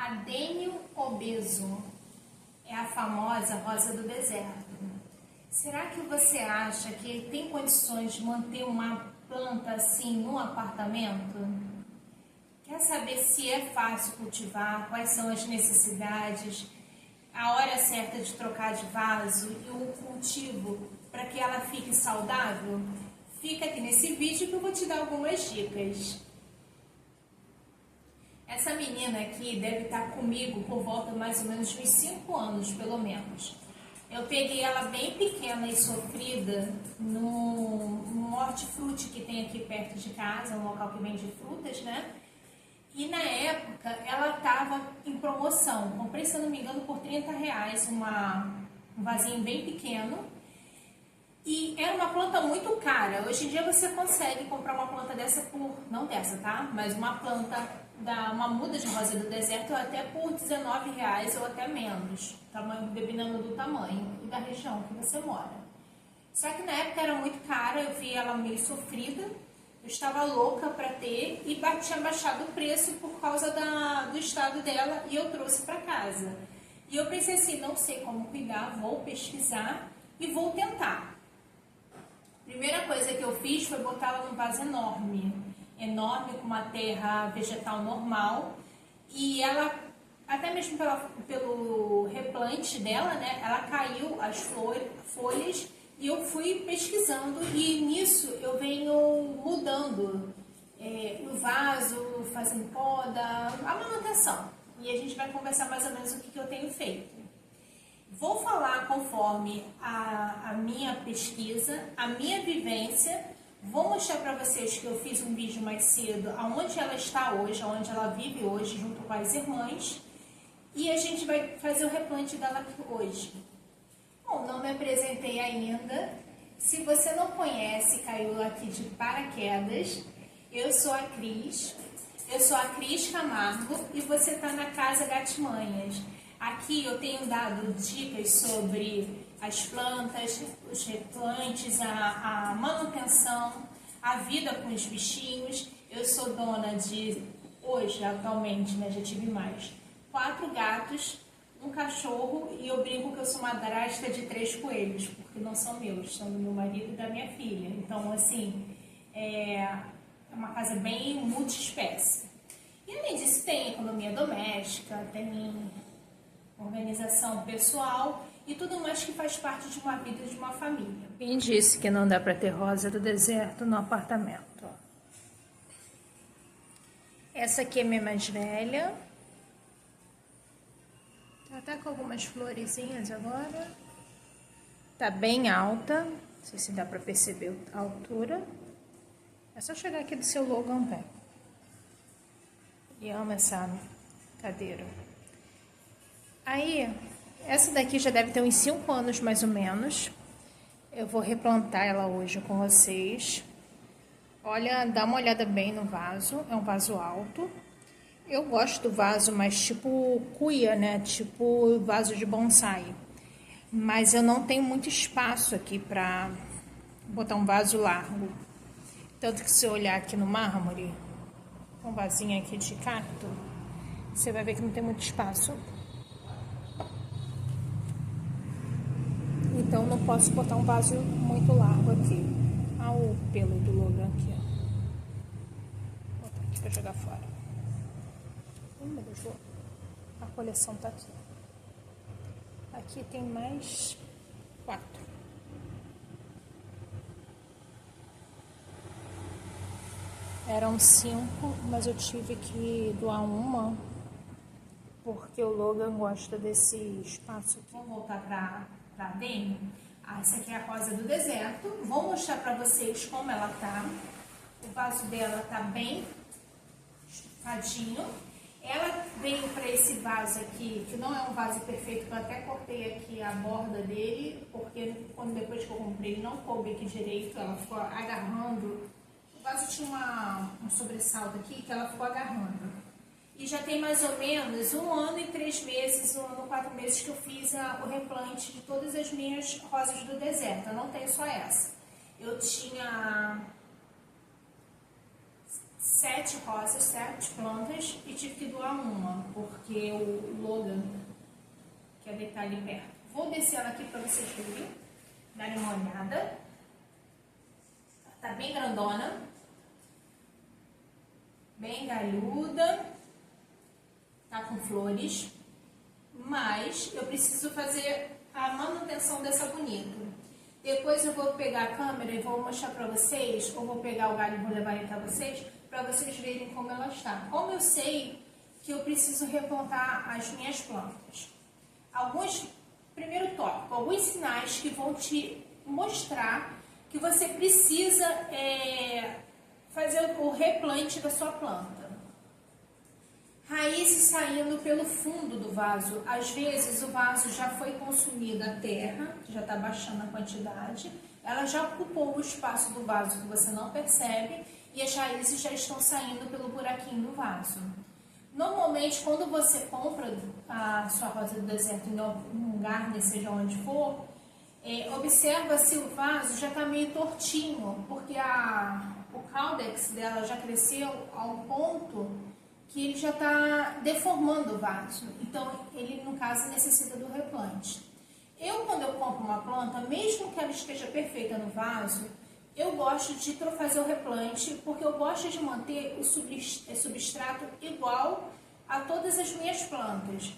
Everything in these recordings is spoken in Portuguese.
Adênio obeso é a famosa rosa do deserto. Será que você acha que tem condições de manter uma planta assim no apartamento? Quer saber se é fácil cultivar, quais são as necessidades, a hora certa de trocar de vaso e o cultivo para que ela fique saudável? Fica aqui nesse vídeo que eu vou te dar algumas dicas. Essa menina aqui deve estar comigo por volta mais ou menos de uns 5 anos, pelo menos. Eu peguei ela bem pequena e sofrida num hortifruti que tem aqui perto de casa, um local que vende frutas, né? E na época ela estava em promoção. Comprei, se eu não me engano, por R$30 um vasinho bem pequeno. E era uma planta muito cara. Hoje em dia você consegue comprar uma planta dessa por, não dessa, tá? Mas uma planta uma muda de rosa do deserto até por R$19 ou até menos, dependendo do tamanho e da região que você mora. Só que na época era muito cara, eu vi ela meio sofrida, eu estava louca para ter e tinha baixado o preço por causa do estado dela e eu trouxe para casa. E eu pensei assim, não sei como cuidar, vou pesquisar e vou tentar. Primeira coisa que eu fiz foi botá-la num vaso enorme, com uma terra vegetal normal, e ela, até mesmo pelo replante dela, né, ela caiu as folhas, e eu fui pesquisando, e nisso eu venho mudando o vaso, fazendo poda, a manutenção, e a gente vai conversar mais ou menos o que eu tenho feito. Vou falar conforme a minha pesquisa, a minha vivência. Vou mostrar para vocês que eu fiz um vídeo mais cedo, aonde ela está hoje, aonde ela vive hoje, junto com as irmãs. E a gente vai fazer o replante dela aqui hoje. Bom, não me apresentei ainda. Se você não conhece, caiu aqui de paraquedas. Eu sou a Cris. Eu sou a Cris Camargo e você está na Casa Gatimanhas. Aqui eu tenho dado dicas sobre as plantas, os replantes, a manutenção, a vida com os bichinhos. Eu sou dona de, hoje, atualmente, né, já tive mais, 4 gatos, um cachorro e eu brinco que eu sou madrasta de 3 coelhos, porque não são meus, são do meu marido e da minha filha. Então, assim, é uma casa bem multiespécie. E além disso, tem economia doméstica, tem organização pessoal e tudo mais que faz parte de uma vida de uma família. Quem disse que não dá para ter rosa do deserto no apartamento? Essa aqui é minha mais velha. Tá até com algumas florezinhas agora. Tá bem alta. Não sei se dá para perceber a altura. É só chegar aqui do seu Logan, velho. E amo essa cadeira. Aí, essa daqui já deve ter uns 5 anos mais ou menos. Eu vou replantar ela hoje com vocês. Olha, dá uma olhada bem no vaso. É um vaso alto. Eu gosto do vaso mais tipo cuia, né? Tipo vaso de bonsai. Mas eu não tenho muito espaço aqui pra botar um vaso largo. Tanto que se eu olhar aqui no mármore, um vasinho aqui de cacto, você vai ver que não tem muito espaço. Então, não posso botar um vaso muito largo aqui. Olha o pelo do Logan aqui, ó. Vou botar aqui pra jogar fora. Meu Deus, a coleção tá aqui. Aqui tem mais 4. Eram 5, mas eu tive que doar uma, porque o Logan gosta desse espaço aqui. Vamos voltar pra Adênio. Essa aqui é a rosa do deserto. Vou mostrar para vocês como ela tá. O vaso dela tá bem estufadinho. Ela veio para esse vaso aqui, que não é um vaso perfeito, que eu até cortei aqui a borda dele, porque depois que eu comprei ele não coube aqui direito, ela ficou agarrando. O vaso tinha um sobressalto aqui que ela ficou agarrando. E já tem mais ou menos 1 ano e 3 meses, 1 ano e 4 meses que eu fiz o replante de todas as minhas rosas do deserto. Eu não tenho só essa. Eu tinha 7 rosas, 7 plantas e tive que doar uma, porque porque o Logan quer deitar ali perto. Vou descer ela aqui para vocês verem, darem uma olhada. Tá bem grandona, bem galhuda, tá com flores, mas eu preciso fazer a manutenção dessa bonita. Depois eu vou pegar a câmera e vou mostrar para vocês, ou vou pegar o galho e vou levar ele para vocês verem como ela está. Como eu sei que eu preciso replantar as minhas plantas. Primeiro tópico, alguns sinais que vão te mostrar que você precisa fazer o replante da sua planta. Raízes saindo pelo fundo do vaso. Às vezes o vaso já foi consumido a terra, já está baixando a quantidade, ela já ocupou o espaço do vaso que você não percebe e as raízes já estão saindo pelo buraquinho do vaso. Normalmente, quando você compra a sua rosa do deserto em algum lugar, seja onde for, observa se o vaso já está meio tortinho, porque o caudex dela já cresceu a um ponto que ele já está deformando o vaso. Então, ele, no caso, necessita do replante. Quando eu compro uma planta, mesmo que ela esteja perfeita no vaso, eu gosto de fazer o replante, porque eu gosto de manter o substrato igual a todas as minhas plantas.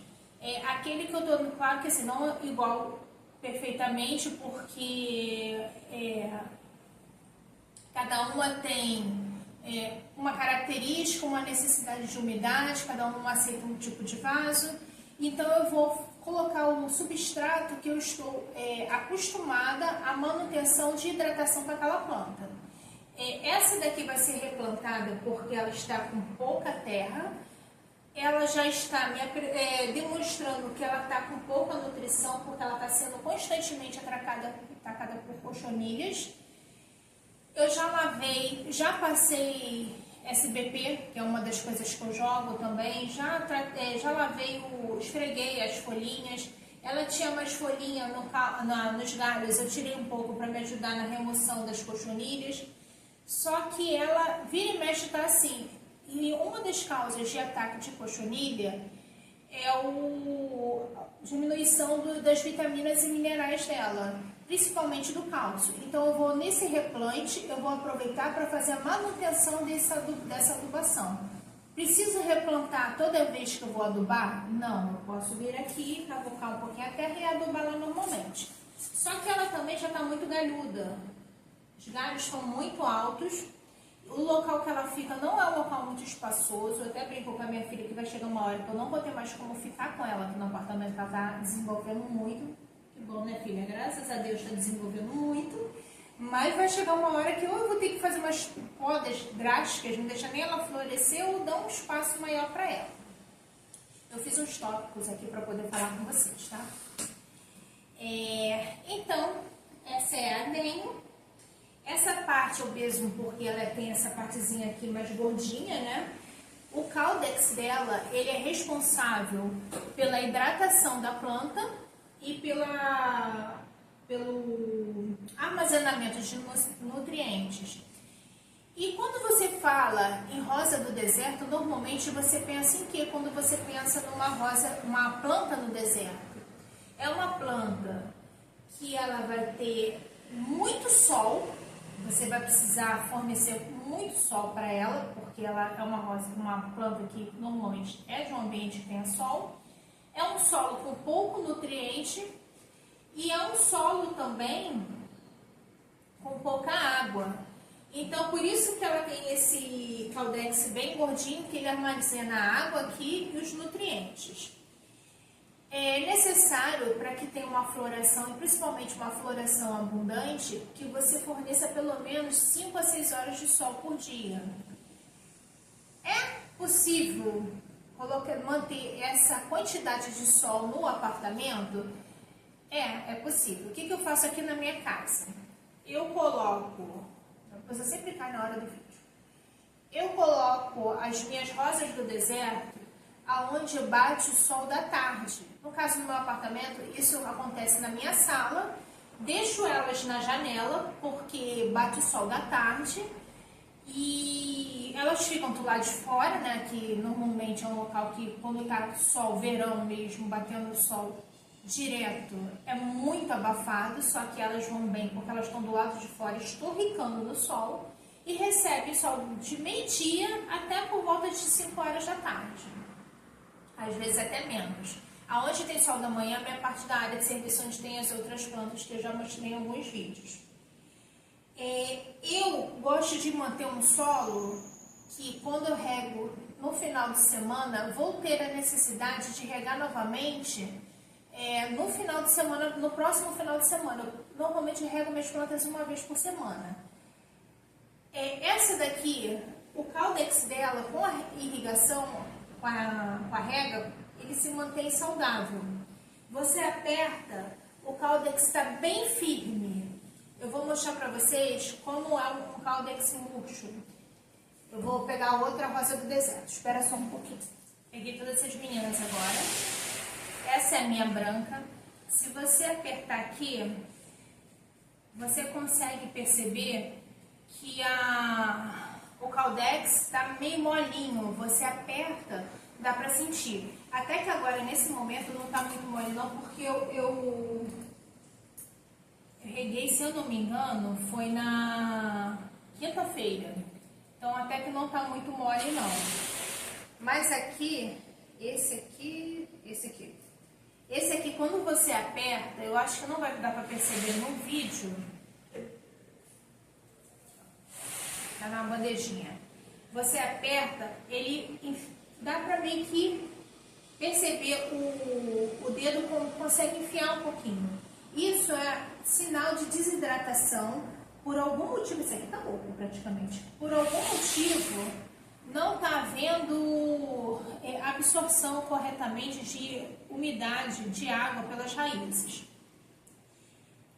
Aquele que eu estou, claro que assim, não igual perfeitamente, porque cada uma tem uma característica, uma necessidade de umidade, cada uma aceita um tipo de vaso. Então eu vou colocar o substrato que eu estou acostumada à manutenção de hidratação para aquela planta. Essa daqui vai ser replantada porque ela está com pouca terra, ela já está demonstrando que ela está com pouca nutrição, porque ela está sendo constantemente atacada por cochonilhas. Eu já lavei, já passei SBP, que é uma das coisas que eu jogo também, já lavei, esfreguei as folhinhas. Ela tinha mais folhinha nos galhos, eu tirei um pouco para me ajudar na remoção das cochonilhas. Só que ela vira e mexe está assim. E uma das causas de ataque de cochonilha é a diminuição das vitaminas e minerais dela, principalmente do cálcio. Então eu vou nesse replante, eu vou aproveitar para fazer a manutenção dessa adubação. Preciso replantar toda vez que eu vou adubar? Não, eu posso vir aqui, cavocar um pouquinho a terra e adubar lá normalmente. Só que ela também já está muito galhuda. Os galhos estão muito altos. O local que ela fica não é um local muito espaçoso. Eu até brinco com a minha filha que vai chegar uma hora que eu não vou ter mais como ficar com ela aqui no apartamento, que ela está desenvolvendo muito. Que bom, né, filha? Graças a Deus está desenvolvendo muito. Mas vai chegar uma hora que ou eu vou ter que fazer umas podas drásticas, não deixar nem ela florescer, ou dar um espaço maior para ela. Eu fiz uns tópicos aqui para poder falar com vocês, tá? Então, essa é a denho. Essa parte eu mesmo, porque ela tem essa partezinha aqui mais gordinha, né? O caudex dela, ele é responsável pela hidratação da planta e pelo armazenamento de nutrientes. E quando você fala em rosa do deserto, normalmente você pensa em quê? Quando você pensa uma planta no deserto. É uma planta que ela vai ter muito sol. Você vai precisar fornecer muito sol para ela, porque ela é uma planta que normalmente é de um ambiente que tenha sol. É um solo com pouco nutriente e é um solo também com pouca água. Então, por isso que ela tem esse caudex bem gordinho, que ele armazena a água aqui e os nutrientes. É necessário, para que tenha uma floração, e principalmente uma floração abundante, que você forneça pelo menos 5 a 6 horas de sol por dia. É possível manter essa quantidade de sol no apartamento? É possível. O que eu faço aqui na minha casa? Eu coloco, depois eu sempre cai na hora do vídeo, eu coloco as minhas rosas do deserto aonde bate o sol da tarde. No caso do meu apartamento, isso acontece na minha sala. Deixo elas na janela, porque bate o sol da tarde. E elas ficam do lado de fora, né? Que normalmente é um local que, quando tá sol, verão mesmo, batendo o sol direto, é muito abafado, só que elas vão bem porque elas estão do lado de fora, estorricando no sol, e recebem sol de meio-dia até por volta de 5 horas da tarde. Às vezes até menos. Aonde tem sol da manhã, a minha parte da área de serviço, onde tem as outras plantas que eu já mostrei em alguns vídeos. Eu gosto de manter um solo que, quando eu rego no final de semana, vou ter a necessidade de regar novamente no final de semana, no próximo final de semana. Eu normalmente rego minhas plantas uma vez por semana. Essa daqui, o Caldex dela, com a irrigação, com a rega, ele se mantém saudável. Você aperta, o Caldex está bem firme. Eu vou mostrar para vocês como é um Caldex murcho. Eu vou pegar outra rosa do deserto. Espera só um pouquinho. Peguei todas essas meninas agora. Essa é a minha branca. Se você apertar aqui, você consegue perceber que o Caldex está meio molinho. Você aperta, dá para sentir. Até que agora, nesse momento, não está muito mole não, porque eu reguei, se eu não me engano, foi na quinta-feira. Então, até que não está muito mole, não. Mas aqui, esse aqui, quando você aperta, eu acho que não vai dar para perceber no vídeo. Tá na bandejinha. Você aperta, ele dá para meio que perceber o dedo consegue enfiar um pouquinho. Isso é sinal de desidratação. Por algum motivo, isso aqui tá oco praticamente. Por algum motivo, não tá havendo absorção corretamente de umidade, de água pelas raízes.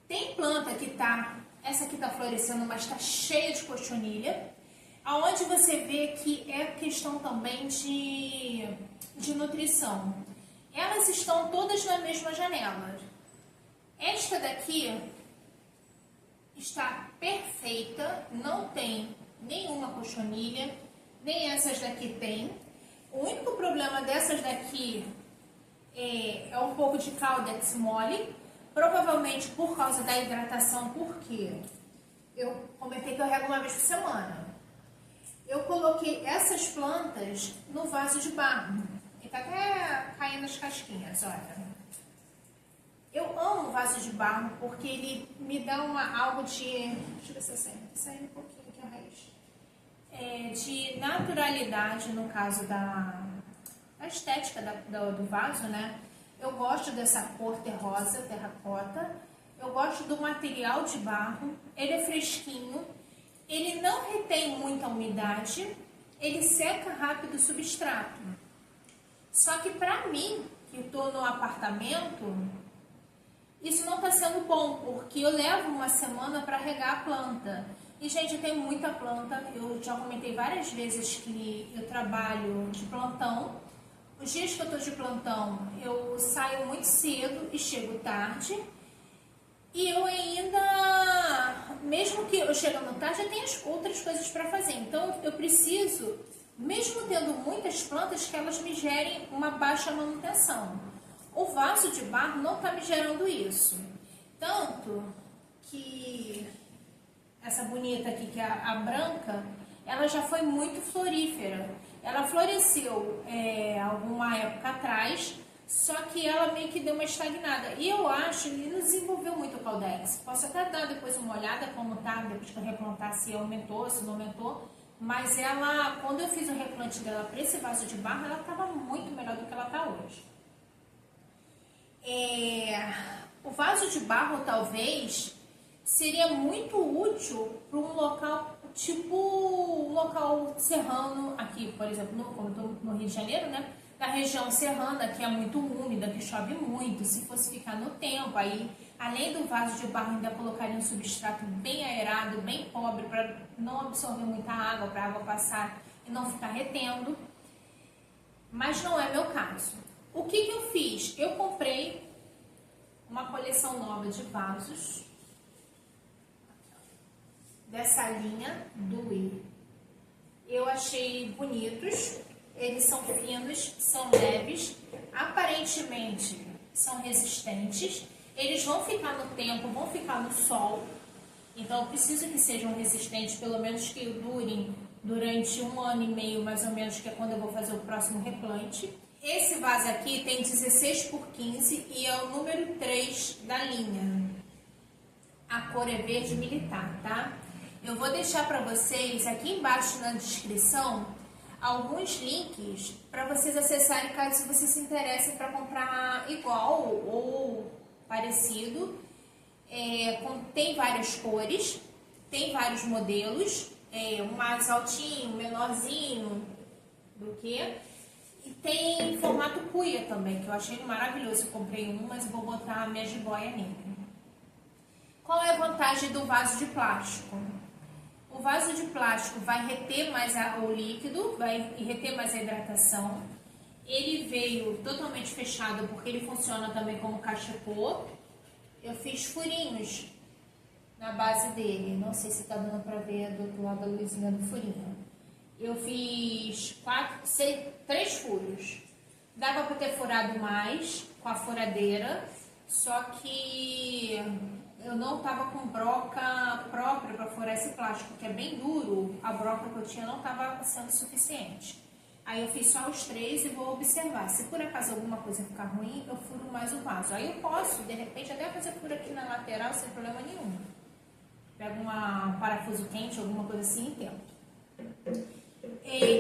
Tem planta que essa aqui tá florescendo, mas tá cheia de cochonilha. Aonde você vê que é questão também de nutrição. Elas estão todas na mesma janela. Esta daqui está perfeita, não tem nenhuma cochonilha, nem essas daqui tem. O único problema dessas daqui é um pouco de Caldex mole, provavelmente por causa da hidratação, porque eu comentei que eu rego uma vez por semana. Eu coloquei essas plantas no vaso de barro. E tá até caindo as casquinhas, olha. Eu amo o vaso de barro porque ele me dá algo de... Deixa eu ver se eu saio. Sai um pouquinho aqui a raiz. De naturalidade, no caso da estética do vaso, né? Eu gosto dessa cor terrosa, terracota. Eu gosto do material de barro. Ele é fresquinho. Ele não retém muita umidade, ele seca rápido o substrato. Só que para mim, que estou no apartamento, isso não está sendo bom, porque eu levo uma semana para regar a planta. E, gente, eu tenho muita planta, eu já comentei várias vezes que eu trabalho de plantão. Os dias que eu estou de plantão, eu saio muito cedo e chego tarde. E eu ainda, mesmo que eu chegando tarde, eu tenho outras coisas para fazer. Então, eu preciso, mesmo tendo muitas plantas, que elas me gerem uma baixa manutenção. O vaso de barro não está me gerando isso. Tanto que essa bonita aqui, que é a branca, ela já foi muito florífera. Ela floresceu alguma época atrás, só que ela meio que deu uma estagnada. E eu acho que não desenvolveu muito o Caldex. Posso até dar depois uma olhada como tá, depois que eu replantar, se aumentou, se não aumentou. Mas ela, quando eu fiz o replante dela para esse vaso de barro, ela estava muito melhor do que ela está hoje. O vaso de barro, talvez, seria muito útil para um local, tipo um local serrano, aqui, por exemplo, como eu estou no Rio de Janeiro, né? Na região serrana, que é muito úmida, que chove muito. Se fosse ficar no tempo, aí, além do vaso de barro, ainda colocaria um substrato bem aerado, bem pobre, para não absorver muita água, para a água passar e não ficar retendo. Mas não é meu caso. O que eu fiz? Eu comprei uma coleção nova de vasos dessa linha do Eu achei bonitos, eles são finos, são leves, aparentemente são resistentes, eles vão ficar no tempo, vão ficar no sol, então eu preciso que sejam resistentes, pelo menos que durem durante 1 ano e meio, mais ou menos, que é quando eu vou fazer o próximo replante. Esse vaso aqui tem 16 por 15 e é o número 3 da linha. A cor é verde militar, tá? Eu vou deixar para vocês aqui embaixo na descrição alguns links para vocês acessarem caso vocês se interessem para comprar igual ou parecido. Tem várias cores, tem vários modelos, um mais altinho, menorzinho do que. E tem formato cuia também, que eu achei maravilhoso. Eu comprei um, mas eu vou botar a minha jiboia nele. Qual é a vantagem do vaso de plástico? O vaso de plástico vai reter mais o líquido, vai reter mais a hidratação. Ele veio totalmente fechado porque ele funciona também como cachepô. Eu fiz furinhos na base dele, não sei se está dando para ver do outro lado da luzinha do furinho. Eu fiz 3 furos. Dava para ter furado mais com a furadeira, só que eu não estava com broca própria para furar esse plástico, que é bem duro. A broca que eu tinha não estava sendo suficiente. Aí eu fiz só os 3 e vou observar. Se por acaso alguma coisa ficar ruim, eu furo mais o vaso. Aí eu posso, de repente, até fazer furo aqui na lateral sem problema nenhum. Pego um parafuso quente, alguma coisa assim e tento.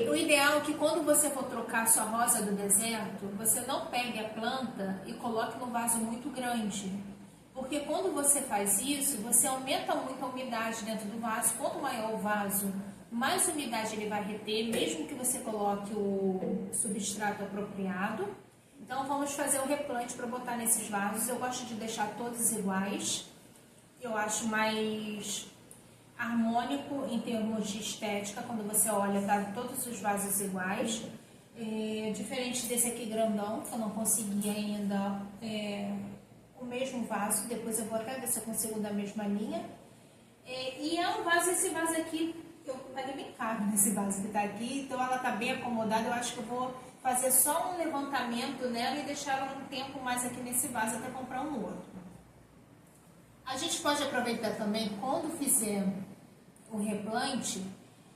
O ideal é que quando você for trocar a sua rosa do deserto, você não pegue a planta e coloque num vaso muito grande. Porque quando você faz isso, você aumenta muito a umidade dentro do vaso. Quanto maior o vaso, mais umidade ele vai reter, mesmo que você coloque o substrato apropriado. Então vamos fazer o replante para botar nesses vasos. Eu gosto de deixar todos iguais. Eu acho mais harmônico em termos de estética, quando você olha, tá todos os vasos iguais. Diferente desse aqui grandão, que eu não consegui ainda o mesmo vaso. Depois eu vou até ver se eu consigo da mesma linha. E é um vaso, esse vaso aqui, eu paguei bem caro nesse vaso que tá aqui, então ela tá bem acomodada. Eu acho que eu vou fazer só um levantamento nela e deixar ela um tempo mais aqui nesse vaso até comprar um outro. A gente pode aproveitar também, quando fizer o replante,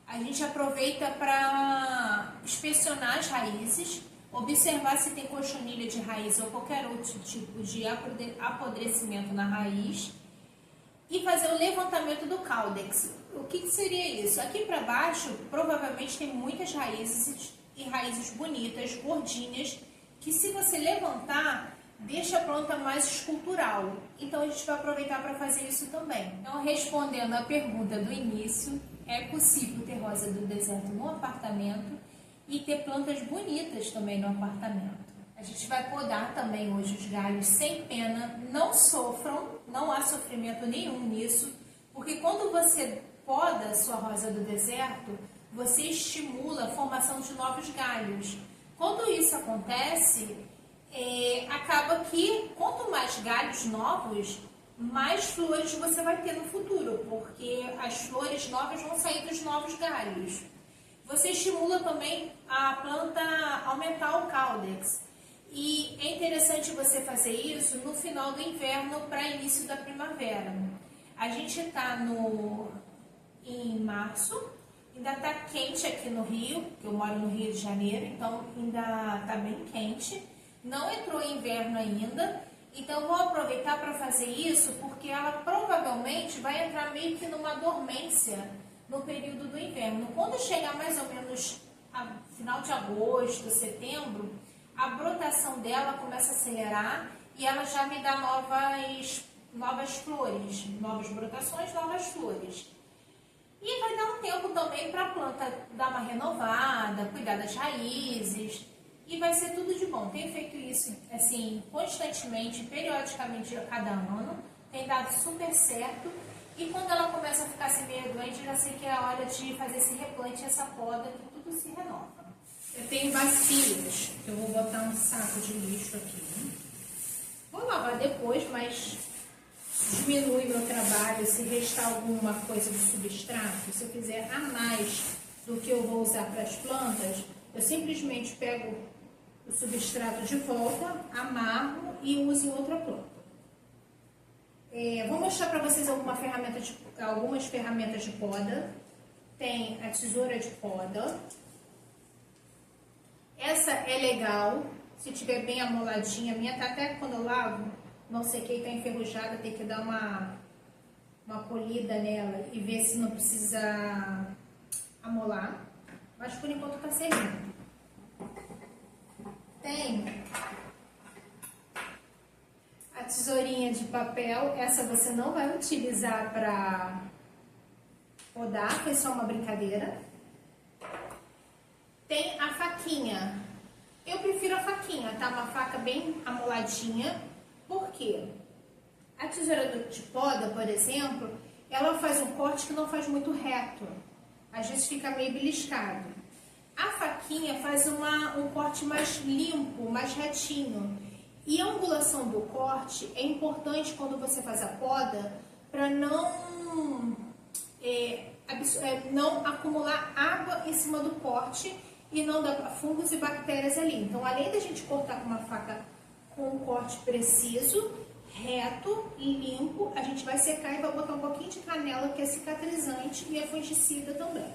a gente aproveita para inspecionar as raízes, observar se tem cochonilha de raiz ou qualquer outro tipo de apodrecimento na raiz e fazer o levantamento do caudex. O que seria isso? Aqui para baixo, provavelmente tem muitas raízes e raízes bonitas, gordinhas, que se você levantar, deixa a planta mais escultural. Então a gente vai aproveitar para fazer isso também. Então, respondendo à pergunta do início, é possível ter rosa do deserto no apartamento e ter plantas bonitas também no apartamento. A gente vai podar também hoje os galhos sem pena. Não sofram, não há sofrimento nenhum nisso, porque quando você poda a sua rosa do deserto, você estimula a formação de novos galhos. Quando isso acontece, acaba que quanto mais galhos novos, mais flores você vai ter no futuro, porque as flores novas vão sair dos novos galhos. Você estimula também a planta a aumentar o caudex. E é interessante você fazer isso no final do inverno para início da primavera. A gente está em março, ainda está quente aqui no Rio, que eu moro no Rio de Janeiro, então ainda está bem quente. Não entrou inverno ainda, então vou aproveitar para fazer isso, porque ela provavelmente vai entrar meio que numa dormência no período do inverno. Quando chegar mais ou menos a final de agosto, setembro, a brotação dela começa a acelerar e ela já me dá novas flores, novas brotações, novas flores. E vai dar um tempo também para a planta dar uma renovada, cuidar das raízes. E vai ser tudo de bom. Tenho feito isso assim constantemente, periodicamente a cada ano. Tem dado super certo. E quando ela começa a ficar assim meio doente, já sei que é a hora de fazer esse replante, essa poda, que tudo se renova. Eu tenho bacias, que eu vou botar um saco de lixo aqui. Vou lavar depois, mas diminui meu trabalho se restar alguma coisa do substrato. Se eu fizer a mais do que eu vou usar para as plantas, eu simplesmente pego o substrato de volta, amarro e uso em outra planta. Vou mostrar para vocês algumas ferramentas de poda. Tem a tesoura de poda. Essa é legal, se tiver bem amoladinha. A minha tá até quando eu lavo, não sequei, tá enferrujada, tem que dar uma polida nela e ver se não precisa amolar. Mas por enquanto tá servindo. Tem a tesourinha de papel, essa você não vai utilizar para podar, foi só uma brincadeira. Tem a faquinha, eu prefiro a faquinha, tá? Uma faca bem amoladinha, por quê? A tesoura de poda, por exemplo, ela faz um corte que não faz muito reto, às vezes fica meio beliscado. A faquinha faz um corte mais limpo, mais retinho. E a angulação do corte é importante quando você faz a poda para não acumular água em cima do corte e não dar fungos e bactérias ali. Então, além da gente cortar com uma faca com um corte preciso, reto e limpo, a gente vai secar e vai botar um pouquinho de canela, que é cicatrizante e é fungicida também.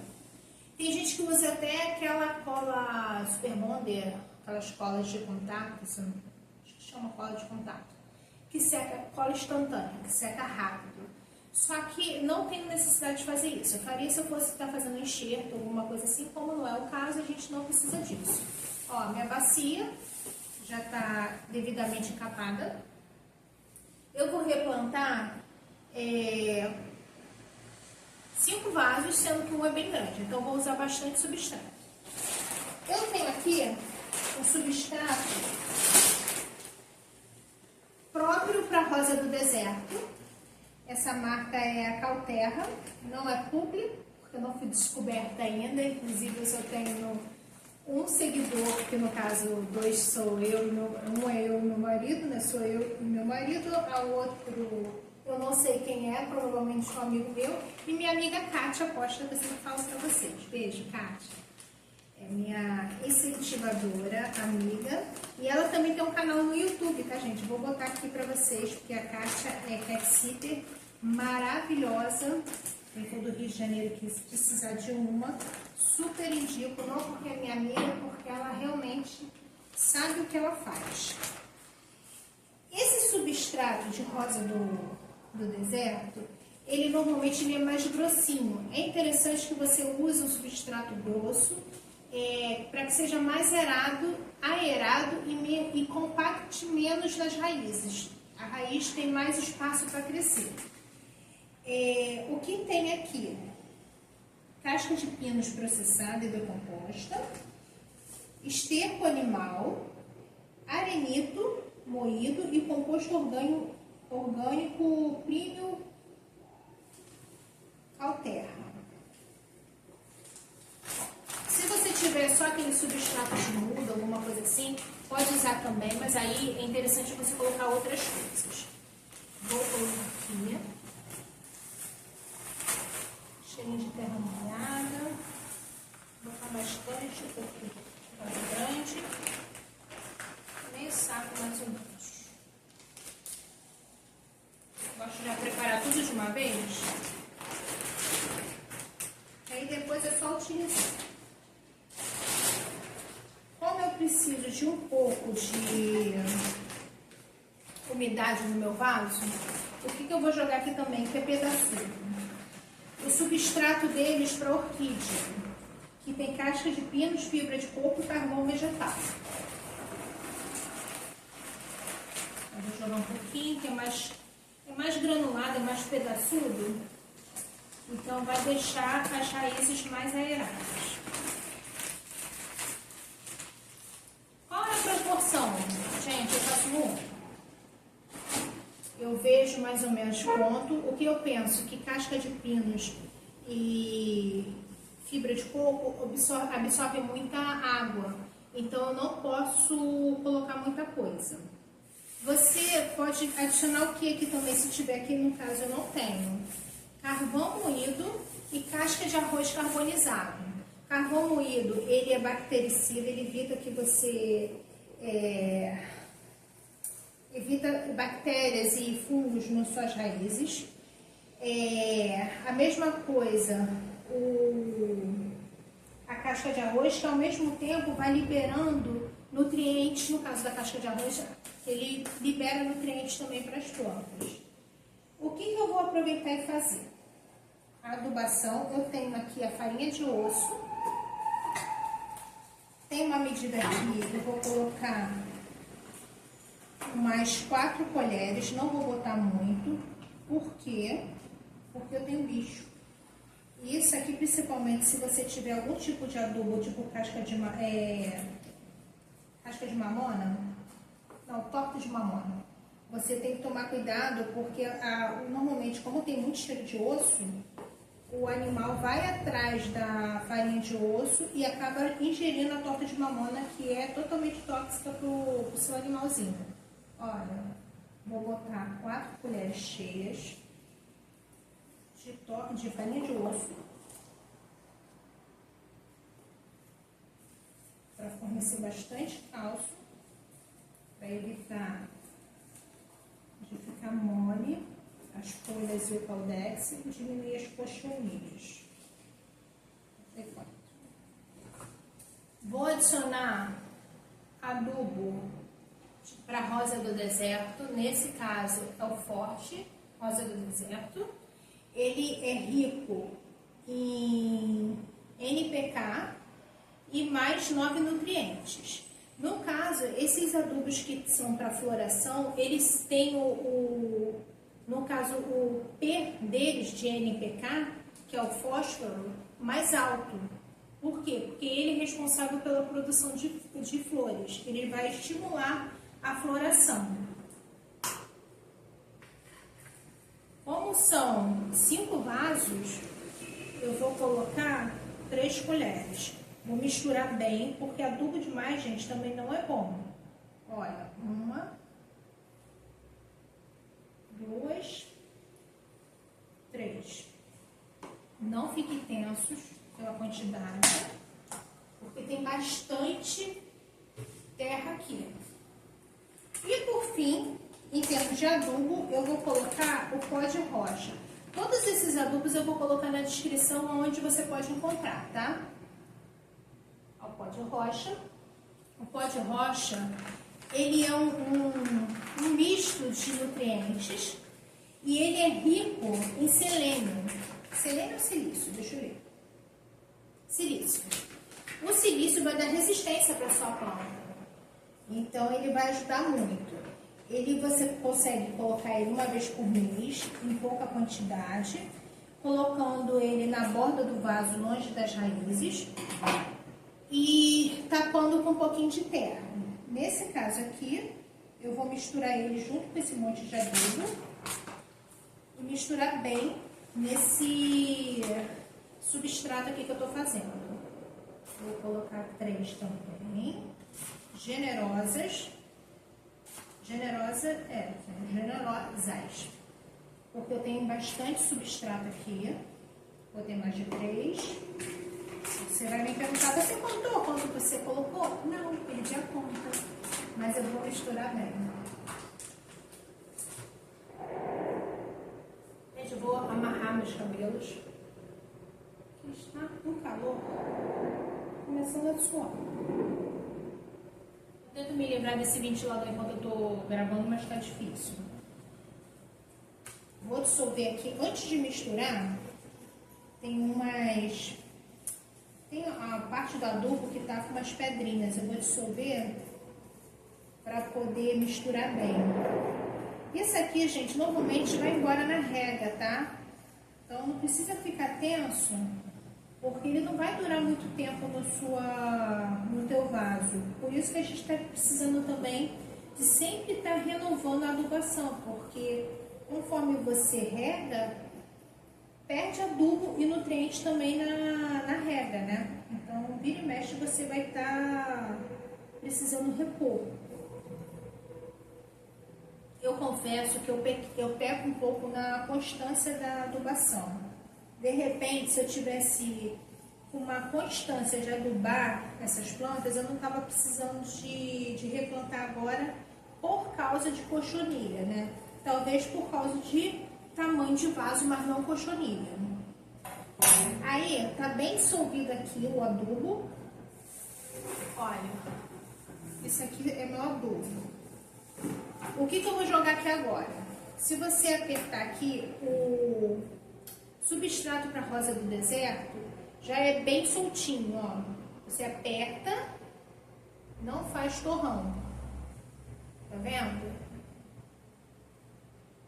Tem gente que usa até aquela cola Super Bonder, aquelas colas de contato, acho que chama cola de contato, que seca, cola instantânea, que seca rápido. Só que não tem necessidade de fazer isso. Eu faria se eu fosse estar fazendo enxerto, alguma coisa assim, como não é o caso, a gente não precisa disso. Ó, minha bacia já está devidamente encapada. Eu vou replantar 5 vasos, sendo que um é bem grande, então vou usar bastante substrato. Eu tenho aqui um substrato próprio para rosa do deserto. Essa marca é a Cauterra, não é publi, porque eu não fui descoberta ainda, inclusive eu só tenho um seguidor, que no caso 2 sou eu, um é eu e meu marido, né? Sou eu e meu marido, a outro eu não sei quem é, provavelmente um amigo meu, e minha amiga Kátia, aposto que eu sempre falo pra vocês. Beijo, Kátia. É minha incentivadora, amiga, e ela também tem um canal no YouTube, tá, gente? Vou botar aqui pra vocês, porque a Kátia é cat sitter maravilhosa, quem for do Rio de Janeiro que precisar de uma, super indico, não porque é minha amiga, porque ela realmente sabe o que ela faz. Esse substrato de rosa do deserto, ele normalmente é mais grossinho. É interessante que você use um substrato grosso, para que seja mais aerado e compacte menos nas raízes. A raiz tem mais espaço para crescer. O que tem aqui? Casca de pinos processada e decomposta, esterco animal, arenito moído e composto orgânico Prêmio Cauterra. Se você tiver só aquele substrato de muda, alguma coisa assim, pode usar também, mas aí é interessante você colocar outras coisas. Vou colocar aqui. Cheirinho de terra molhada. Vou botar bastante, um pouquinho grande. Meio saco mais ou menos. Gosto de já preparar tudo de uma vez. Aí depois é só utilizar. Como eu preciso de um pouco de umidade no meu vaso, o que eu vou jogar aqui também, que é pedaçudo. O substrato deles para orquídea, que tem casca de pinos, fibra de coco e carvão vegetal. Eu vou jogar um pouquinho, que é mais granulado, é mais pedaçudo. Então vai deixar as raízes mais aeradas. Qual é a proporção? Gente, eu faço eu vejo mais ou menos quanto. O que eu penso que casca de pinos e fibra de coco absorve muita água. Então eu não posso colocar muita coisa. Você pode adicionar o que aqui também, se tiver aqui, no caso eu não tenho. Carvão moído e casca de arroz carbonizado. Carvão moído, ele é bactericida, ele evita que você evita bactérias e fungos nas suas raízes. A mesma coisa, a casca de arroz, que ao mesmo tempo vai liberando nutrientes, no caso da casca de arroz, ele libera nutrientes também para as plantas. O que eu vou aproveitar e fazer? A adubação, eu tenho aqui a farinha de osso, tem uma medida aqui, eu vou colocar mais 4 colheres, não vou botar muito, por quê? Porque eu tenho bicho. E isso aqui, principalmente, se você tiver algum tipo de adubo, tipo casca de mamona, não, torta de mamona, você tem que tomar cuidado, porque normalmente, como tem muito cheiro de osso, o animal vai atrás da farinha de osso e acaba ingerindo a torta de mamona, que é totalmente tóxica para o seu animalzinho. Olha, vou botar 4 colheres cheias de farinha de osso para fornecer bastante cálcio, para evitar de ficar mole as folhas e o caldex e diminuir as cochonilhas. Vou adicionar adubo para rosa do deserto, nesse caso é o forte, rosa do deserto. Ele é rico em NPK e mais 9 nutrientes. No caso, esses adubos que são para floração, eles têm no caso, o P deles de NPK, que é o fósforo, mais alto. Por quê? Porque ele é responsável pela produção de flores. Ele vai estimular a floração. Como são 5 vasos, eu vou colocar 3 colheres. Vou misturar bem, porque adubo demais, gente, também não é bom. Olha, 1, 2, 3. Não fiquem tensos pela quantidade, porque tem bastante terra aqui. E por fim, em termos de adubo, eu vou colocar o pó de rocha. Todos esses adubos eu vou colocar na descrição onde você pode encontrar, tá? O pó de rocha. O pó de rocha, ele é um misto de nutrientes e ele é rico em selênio. Selênio ou silício? Deixa eu ver. Silício. O silício vai dar resistência para a sua planta. Então, ele vai ajudar muito. Você consegue colocar ele uma vez por mês, em pouca quantidade, colocando ele na borda do vaso, longe das raízes, e tapando com um pouquinho de terra. Nesse caso aqui, eu vou misturar ele junto com esse monte de adubo e misturar bem nesse substrato aqui que eu estou fazendo. Vou colocar 3 também, generosas, porque eu tenho bastante substrato aqui. Vou ter mais de 3. Você vai me perguntar, você contou quanto você colocou? Não, perdi a conta, mas eu vou misturar bem. Gente, eu vou amarrar meus cabelos, que está um calor, começando a suar. Eu tento me livrar desse ventilador enquanto eu estou gravando, mas está difícil. Vou dissolver aqui, antes de misturar, tem a parte do adubo que tá com umas pedrinhas, eu vou dissolver para poder misturar bem. Isso aqui, gente, normalmente vai embora na rega, tá? Então não precisa ficar tenso, porque ele não vai durar muito tempo no teu vaso. Por isso que a gente está precisando também de sempre estar renovando a adubação, porque conforme você rega, perde adubo e nutrientes também na rega, né? Então, vira e mexe, você vai estar precisando repor. Eu confesso que eu peco um pouco na constância da adubação. De repente, se eu tivesse uma constância de adubar essas plantas, eu não estava precisando de replantar agora por causa de cochonilha, né? Talvez por causa de tamanho de vaso, mas não cochonilha. Aí, tá bem dissolvido aqui o adubo. Olha, isso aqui é meu adubo. O que eu vou jogar aqui agora? Se você apertar aqui, o substrato para rosa do deserto já é bem soltinho, ó. Você aperta, não faz torrão. Tá vendo?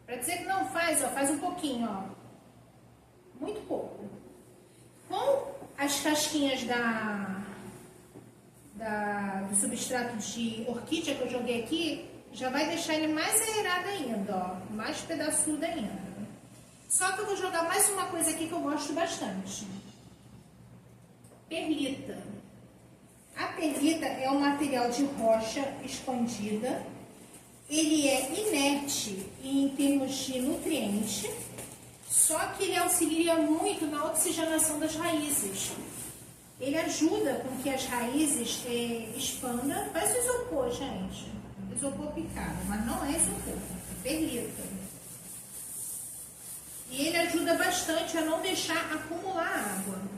Para dizer que não faz, ó, faz um pouquinho, ó. Muito pouco. Com as casquinhas do substrato de orquídea que eu joguei aqui, já vai deixar ele mais aerado ainda, ó. Mais pedaçudo ainda. Só que eu vou jogar mais uma coisa aqui que eu gosto bastante. Perlita. A perlita é um material de rocha expandida. Ele é inerte em termos de nutriente, só que ele auxilia muito na oxigenação das raízes. Ele ajuda com que as raízes expandam. Faz isopor, gente. Isopor picado, mas não é isopor, é perlita. E ele ajuda bastante a não deixar acumular água.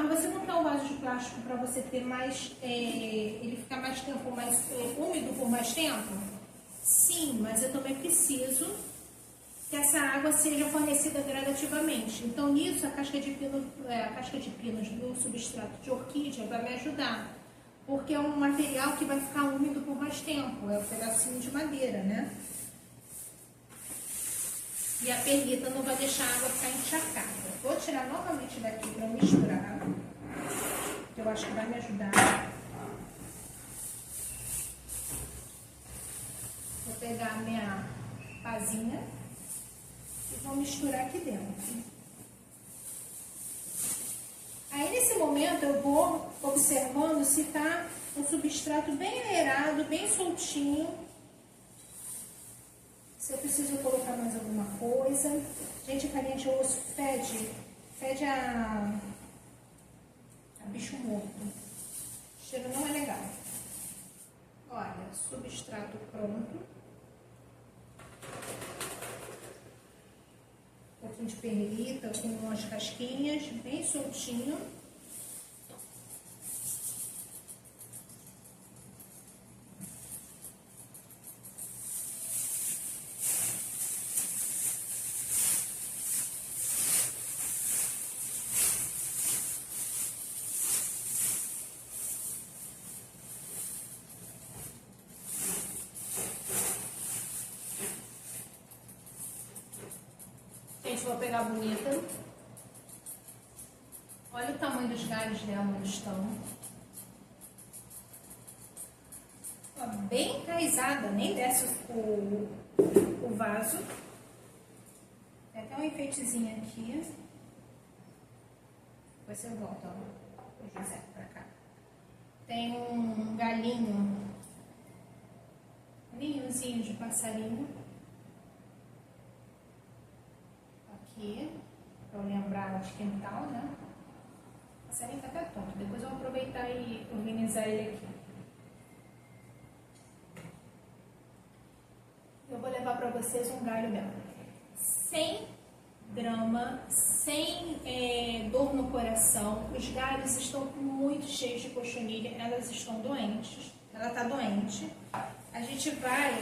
Mas você não quer um vaso de plástico para você ter mais, ele ficar mais tempo, mais úmido por mais tempo? Sim, mas eu também preciso que essa água seja fornecida gradativamente. Então nisso a casca de pinos do substrato de orquídea vai me ajudar, porque é um material que vai ficar úmido por mais tempo, é um pedacinho de madeira, né? E a perlita não vai deixar a água ficar encharcada. Vou tirar novamente daqui para misturar, que eu acho que vai me ajudar. Vou pegar a minha pazinha e vou misturar aqui dentro. Aí nesse momento eu vou observando se está o substrato bem aerado, bem soltinho. Se eu preciso colocar mais alguma coisa. Gente, a carinha de osso fede a bicho morto. O cheiro não é legal. Olha, substrato pronto. Um pouquinho de perlita com umas casquinhas, bem soltinho. Gente, vou pegar a bonita. Olha o tamanho dos galhos dela onde estão. Ó, bem enraizada, nem desce o vaso. Tem até um enfeitezinho aqui. Depois você volta, ó, o José pra cá. Tem um ninhozinho de passarinho. Aqui, para eu lembrar de quintal, né? O passarinho tá até tonto. Depois eu vou aproveitar e organizar ele aqui. Eu vou levar para vocês um galho dela. Sem drama, sem dor no coração. Os galhos estão muito cheios de cochonilha. Elas estão doentes. Ela tá doente. A gente vai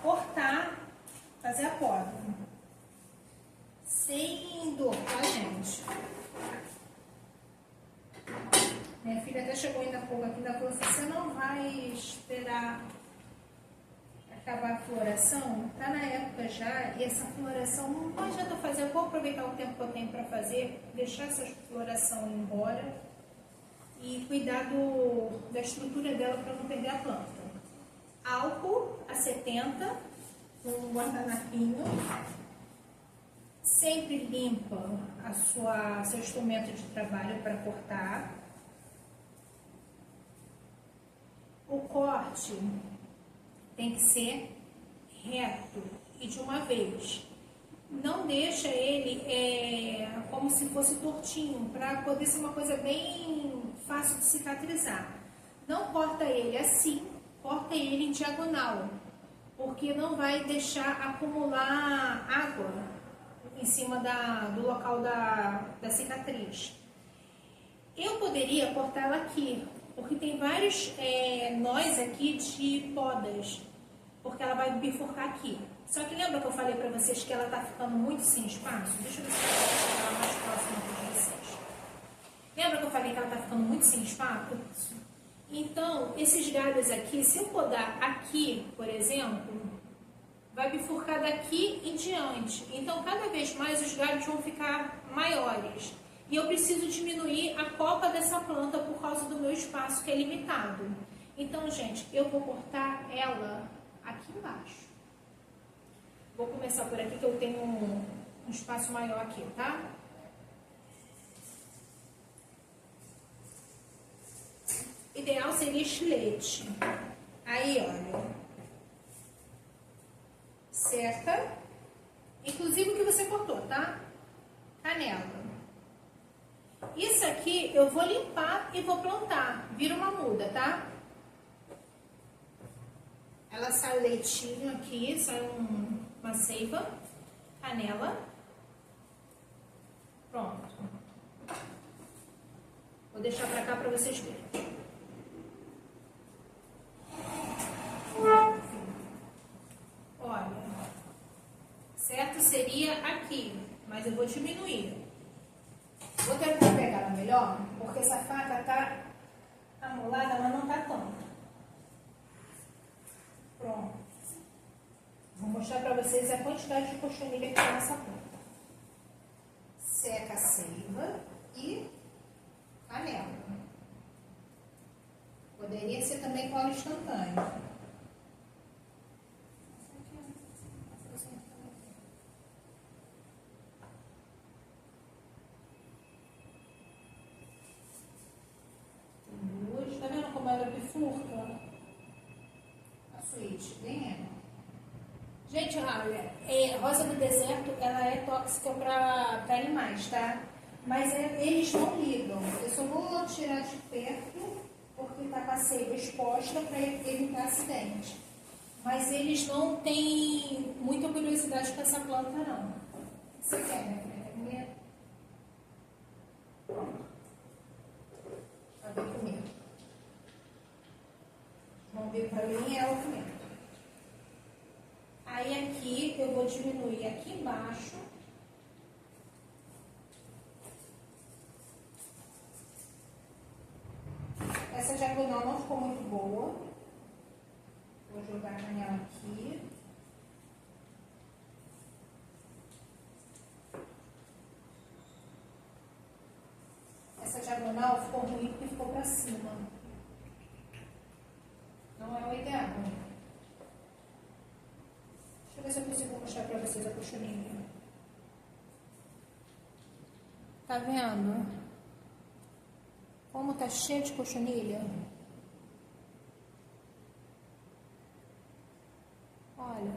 cortar, fazer a poda. Sem dor, tá, gente? Minha filha até chegou ainda há pouco aqui, ainda falou assim, você não vai esperar acabar a floração? Tá na época já, e essa floração não adianta fazer, eu vou aproveitar o tempo que eu tenho para fazer, deixar essa floração ir embora e cuidar da estrutura dela para não perder a planta. Álcool a 70, um guardanapinho. Sempre limpa seu instrumento de trabalho para cortar. O corte tem que ser reto e de uma vez. não deixa ele como se fosse tortinho, para poder ser uma coisa bem fácil de cicatrizar. Não corta ele assim, corta ele em diagonal, porque não vai deixar acumular água em cima do local da cicatriz. Eu poderia cortá-la aqui, porque tem vários nós aqui de podas, porque ela vai bifurcar aqui. Só que lembra que eu falei para vocês que ela tá ficando muito sem espaço? Deixa eu ver se eu posso chegar mais próximo aqui de vocês. Lembra que eu falei que ela tá ficando muito sem espaço? Então, esses galhos aqui, se eu podar aqui, por exemplo, vai bifurcar daqui em diante. Então, cada vez mais os galhos vão ficar maiores. E eu preciso diminuir a copa dessa planta por causa do meu espaço, que é limitado. Então, gente, eu vou cortar ela aqui embaixo. Vou começar por aqui, que eu tenho um espaço maior aqui, tá? Ideal seria estilete. Aí, olha. Seca. Inclusive o que você cortou, tá? Canela. Isso aqui eu vou limpar e vou plantar. Vira uma muda, tá? Ela sai o leitinho aqui, sai uma seiva, canela. Pronto. Vou deixar pra cá pra vocês verem. Olha, certo seria aqui, mas eu vou diminuir. Vou tentar pegar ela melhor, porque essa faca tá amolada, mas não tá tanto. Pronto. Vou mostrar para vocês a quantidade de cochonilha que tem nessa planta. Seca a seiva e canela. Poderia ser também com óleo instantâneo. Tá vendo como ela bifurca? A suíte, bem Gente, olha, rosa do deserto, ela é tóxica para animais, tá? Mas eles não ligam. Eu só vou tirar de perto, porque tá com a seiva exposta para evitar acidente. Mas eles não têm muita curiosidade com essa planta, não. Você quer, né? Quer comer? Pronto. Vai ver comigo. Vamos ver para mim e ela comendo. Aí aqui eu vou diminuir aqui embaixo. Essa diagonal não ficou muito boa. Vou jogar a canela aqui. Essa diagonal ficou ruim porque ficou para cima. Não é o ideal. Deixa eu ver se eu consigo mostrar para vocês a cochonilha. Tá vendo? Como tá cheio de cochonilha? Olha.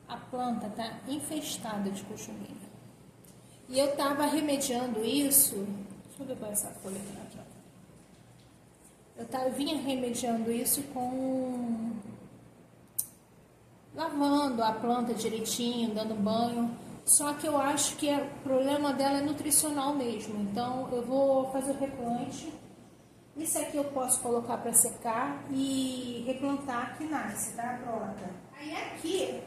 A planta tá infestada de cochonilha. E eu tava remediando isso. Deixa eu ver qual é essa folha aqui na frente. Eu vinha remediando isso com lavando a planta direitinho, dando banho. Só que eu acho que o problema dela é nutricional mesmo. Então eu vou fazer o replante. Isso aqui eu posso colocar para secar e replantar que nasce, tá? Pronta. Aí aqui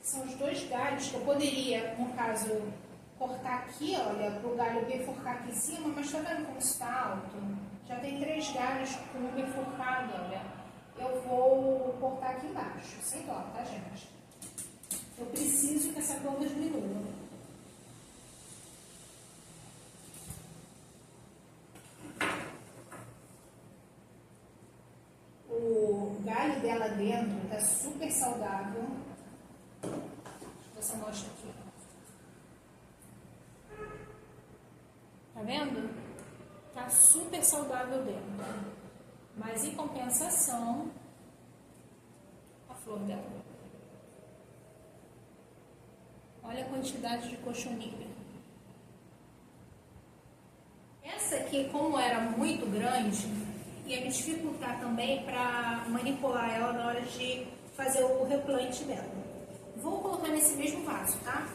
são os dois galhos que eu poderia, no caso, cortar aqui, olha, para o galho bifurcar aqui em cima, mas tá vendo como está alto? Já tem 3 galhos com um bifurcado, olha. Eu vou cortar aqui embaixo, sem dó, tá, gente? Eu preciso que essa planta diminua. O galho dela dentro tá super saudável. Deixa eu ver se eu mostro aqui. Tá vendo? Tá super saudável dentro. Mas em compensação, flor dela. Olha a quantidade de cochonilha. Essa aqui, como era muito grande, ia me dificultar também para manipular ela na hora de fazer o replante dela. Vou colocar nesse mesmo vaso, tá?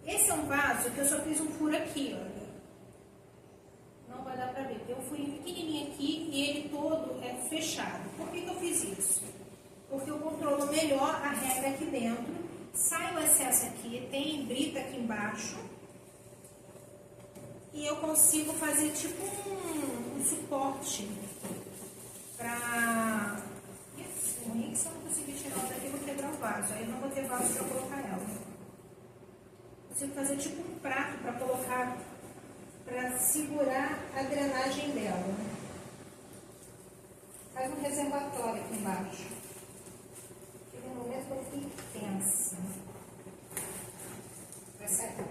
Esse é um vaso que eu só fiz um furo aqui, olha. Não vai dar pra ver, tem um furinho pequenininho aqui e ele todo é fechado. Por que eu fiz isso? Porque eu controlo melhor a rega aqui dentro, sai o excesso aqui, tem brita aqui embaixo e eu consigo fazer tipo um suporte pra... Isso, ruim que se eu não conseguir tirar ela daqui, eu vou quebrar o vaso, aí eu não vou ter vaso pra colocar ela. Consigo fazer tipo um prato pra colocar, pra segurar a drenagem dela. Faz um reservatório aqui embaixo. Chega um momento que eu fico tensa. Vai sair.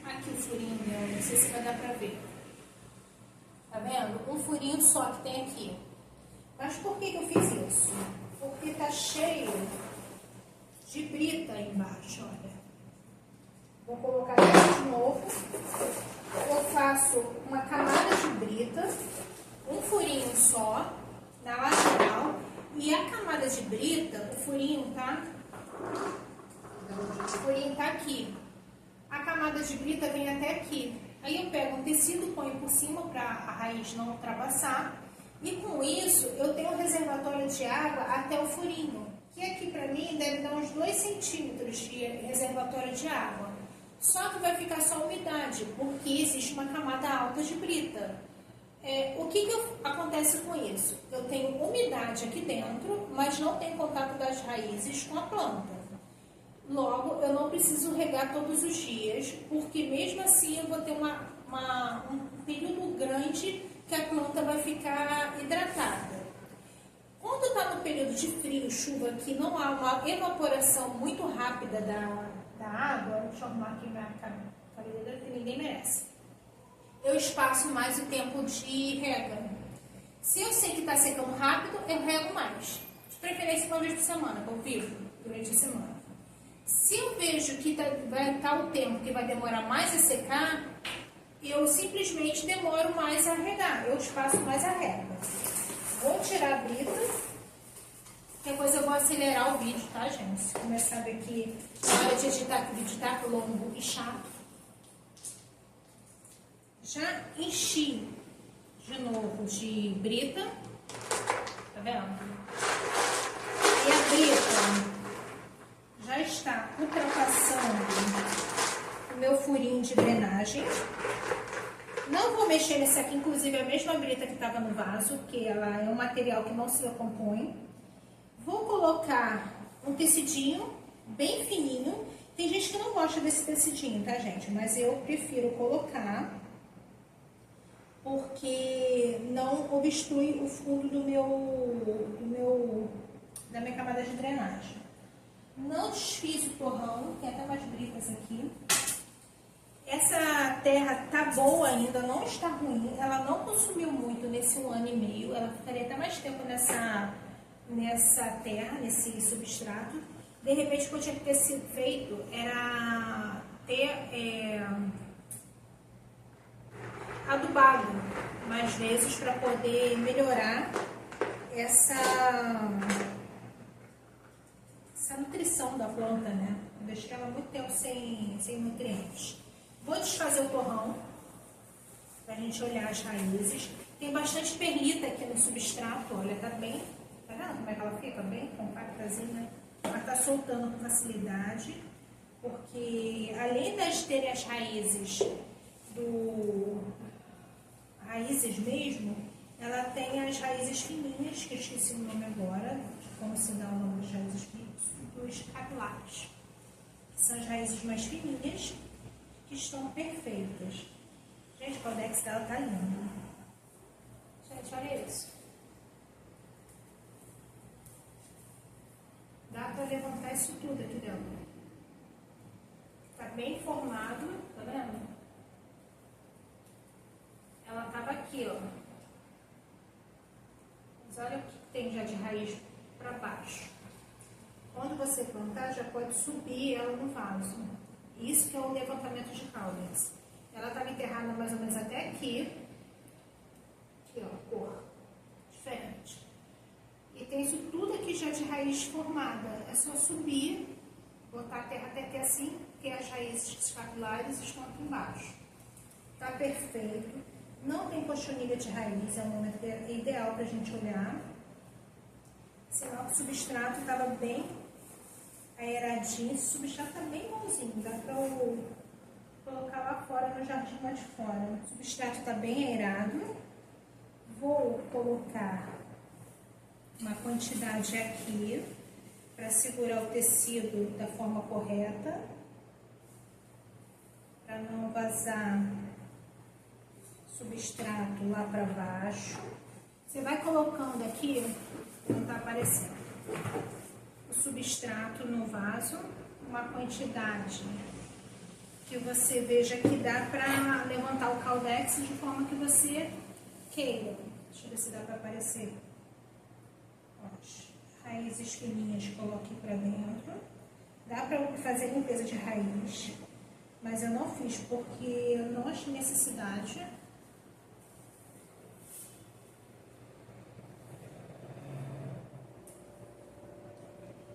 Aqui o furinho meu, não sei se vai dar pra ver. Tá vendo? Um furinho só que tem aqui. Mas por que eu fiz isso? Porque tá cheio de brita aí embaixo, olha. Vou colocar aqui de novo. Eu faço uma camada de brita, um furinho só, na lateral. E a camada de brita, o furinho tá aqui. A camada de brita vem até aqui. Aí eu pego um tecido, ponho por cima para a raiz não ultrapassar. E com isso, eu tenho um reservatório de água até o furinho. Que aqui para mim deve dar uns 2 centímetros de reservatório de água. Só que vai ficar só umidade, porque existe uma camada alta de brita. O que acontece com isso? Eu tenho umidade aqui dentro, mas não tenho contato das raízes com a planta. Logo, eu não preciso regar todos os dias, porque mesmo assim eu vou ter um período grande que a planta vai ficar hidratada. Quando está no período de frio, chuva, que não há uma evaporação muito rápida da água, deixa eu arrumar aqui minha cabeleira que ninguém merece. Eu espaço mais o tempo de rega. Se eu sei que está secando rápido, eu rego mais. De preferência uma vez por semana, que eu vivo durante a semana. Se eu vejo que vai estar o tempo que vai demorar mais a secar, eu simplesmente demoro mais a regar, eu espaço mais a rega. Vou tirar a brita, depois eu vou acelerar o vídeo, tá, gente? Se começar a ver que na hora de editar, que o vídeo tá longo e chato. Já enchi de novo de brita, tá vendo? E a brita já está ultrapassando o meu furinho de drenagem. Não vou mexer nesse aqui, inclusive a mesma brita que estava no vaso, que ela é um material que não se recompõe. Vou colocar um tecidinho bem fininho. Tem gente que não gosta desse tecidinho, tá, gente? Mas eu prefiro colocar, porque não obstrui o fundo da minha camada de drenagem. Não desfiz o torrão, tem até mais britas aqui. Essa terra tá boa ainda, não está ruim. Ela não consumiu muito nesse 1 ano e meio. Ela ficaria até mais tempo nessa terra, nesse substrato. De repente, o que eu tinha que ter sido feito era ter adubado mais vezes para poder melhorar essa nutrição da planta, né? Eu deixei ela muito tempo sem nutrientes. Vou desfazer o torrão, pra gente olhar as raízes. Tem bastante perlita aqui no substrato, olha, tá vendo como é que ela fica? Bem compactazinha. Ela tá soltando com facilidade, porque além das terem as raízes raízes mesmo, ela tem as raízes fininhas, que eu esqueci o nome agora, como se dá o nome das raízes fininhas, dos capilares. São as raízes mais fininhas, que estão perfeitas. Gente, o codex dela tá lindo. Gente, olha isso. isso tudo aqui dentro. Tá bem formado, tá vendo? Ela tava aqui, ó. Mas olha o que tem já de raiz para baixo. Quando você plantar, já pode subir ela no vaso. Isso que é o levantamento de caudas. Ela estava enterrada mais ou menos até aqui. Aqui, ó, cor diferente. E tem isso tudo aqui já de raiz formada. É só subir, botar a terra até aqui assim, porque as raízes capilares estão aqui embaixo. Tá perfeito. Não tem cochonilha de raiz, é o momento ideal para a gente olhar. Sinal que o substrato estava bem aeradinho. Esse substrato está bem bonzinho, dá para colocar lá fora, no jardim lá de fora. O substrato está bem aerado. Vou colocar uma quantidade aqui para segurar o tecido da forma correta, para não vazar substrato lá para baixo. Você vai colocando aqui, não está aparecendo, o substrato no vaso, uma quantidade que você veja que dá para levantar o caldex de forma que você queira. Deixa eu ver se dá para aparecer. Raízes fininhas, coloque para dentro. Dá para fazer limpeza de raiz, mas eu não fiz porque eu não achei necessidade.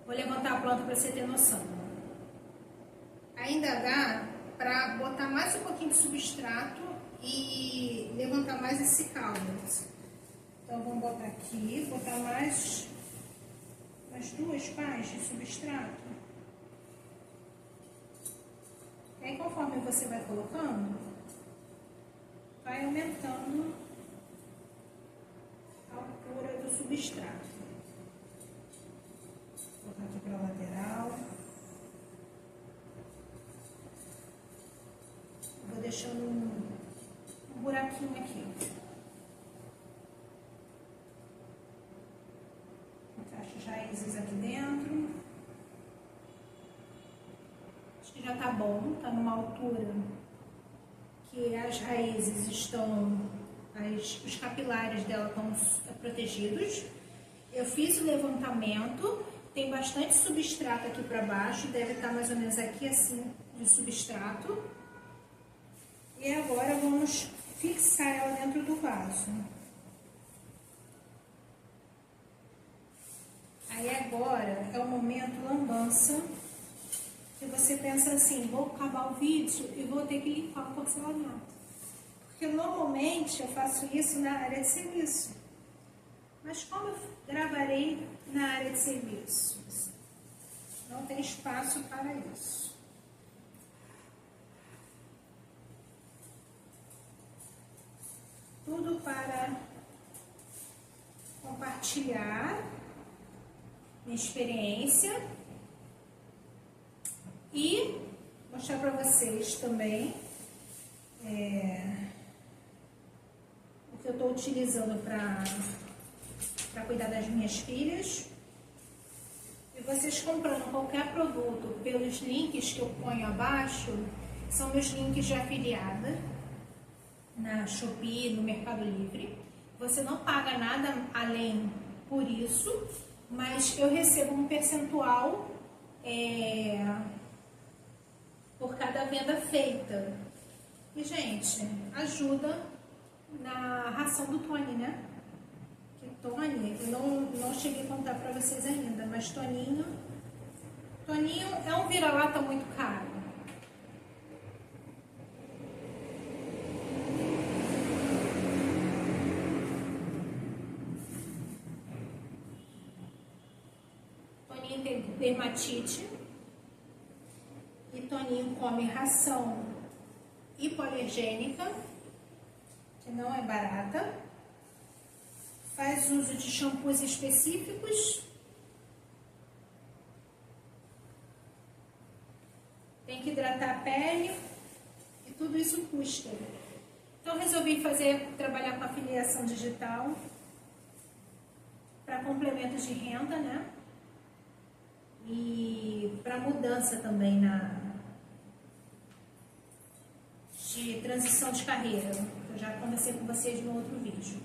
Vou levantar a planta para você ter noção. Ainda dá para botar mais um pouquinho de substrato e levantar mais esse caudex. Então, vamos botar aqui, botar mais 2 pás de substrato. E aí, conforme você vai colocando, vai aumentando a altura do substrato. Vou botar aqui para a lateral. Vou deixando um buraquinho aqui. As raízes aqui dentro. Acho que já tá bom, tá numa altura que as raízes estão, os capilares dela estão protegidos. Eu fiz o levantamento, tem bastante substrato aqui para baixo, deve estar mais ou menos aqui assim de substrato. E agora vamos fixar ela dentro do vaso. Aí agora é o momento lambança, que você pensa assim, vou acabar o vídeo e vou ter que limpar o porcelanato. Porque normalmente eu faço isso na área de serviço. Mas como eu gravarei na área de serviço? Não tem espaço para isso. Tudo para compartilhar minha experiência e mostrar para vocês também o que eu estou utilizando para cuidar das minhas filhas. E vocês comprando qualquer produto pelos links que eu ponho abaixo, são meus links de afiliada na Shopee, no Mercado Livre. Você não paga nada além por isso, mas eu recebo um percentual por cada venda feita. E, gente, ajuda na ração do Tony, né? Que Tony, eu não cheguei a contar pra vocês ainda, mas Toninho é um vira-lata muito caro. Toninho tem dermatite e Toninho come ração hipoalergênica, que não é barata, faz uso de shampoos específicos, tem que hidratar a pele e tudo isso custa. Então resolvi trabalhar com afiliação digital para complemento de renda, né? e para mudança também de transição de carreira. Eu já conversei com vocês no outro vídeo.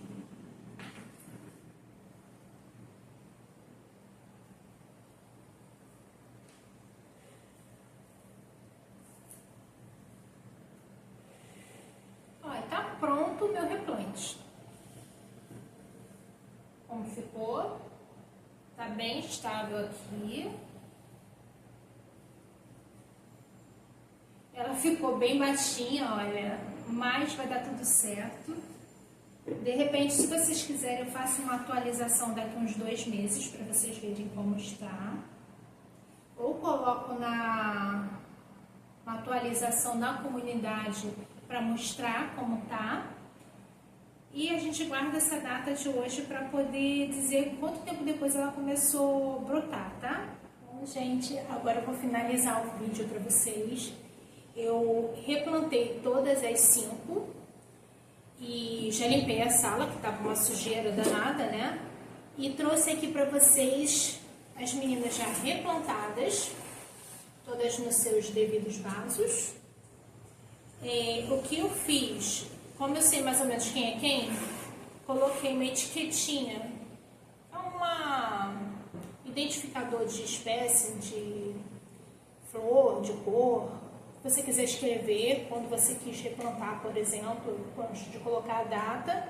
Olha, tá pronto o meu replante. Como ficou? Tá bem estável aqui. Ela ficou bem baixinha, olha, mas vai dar tudo certo. De repente, se vocês quiserem, eu faço uma atualização daqui a uns 2 meses para vocês verem como está. Ou coloco uma atualização na comunidade para mostrar como tá. E a gente guarda essa data de hoje para poder dizer quanto tempo depois ela começou a brotar, tá? Bom, gente, agora eu vou finalizar o vídeo para vocês. Eu replantei todas as 5 e já limpei a sala, que estava uma sujeira danada, né? E trouxe aqui para vocês as meninas já replantadas, todas nos seus devidos vasos. O que eu fiz, como eu sei mais ou menos quem é quem, coloquei uma etiquetinha, identificador de espécie, de flor, de cor. Se você quiser escrever quando você quis replantar, por exemplo, antes de colocar a data.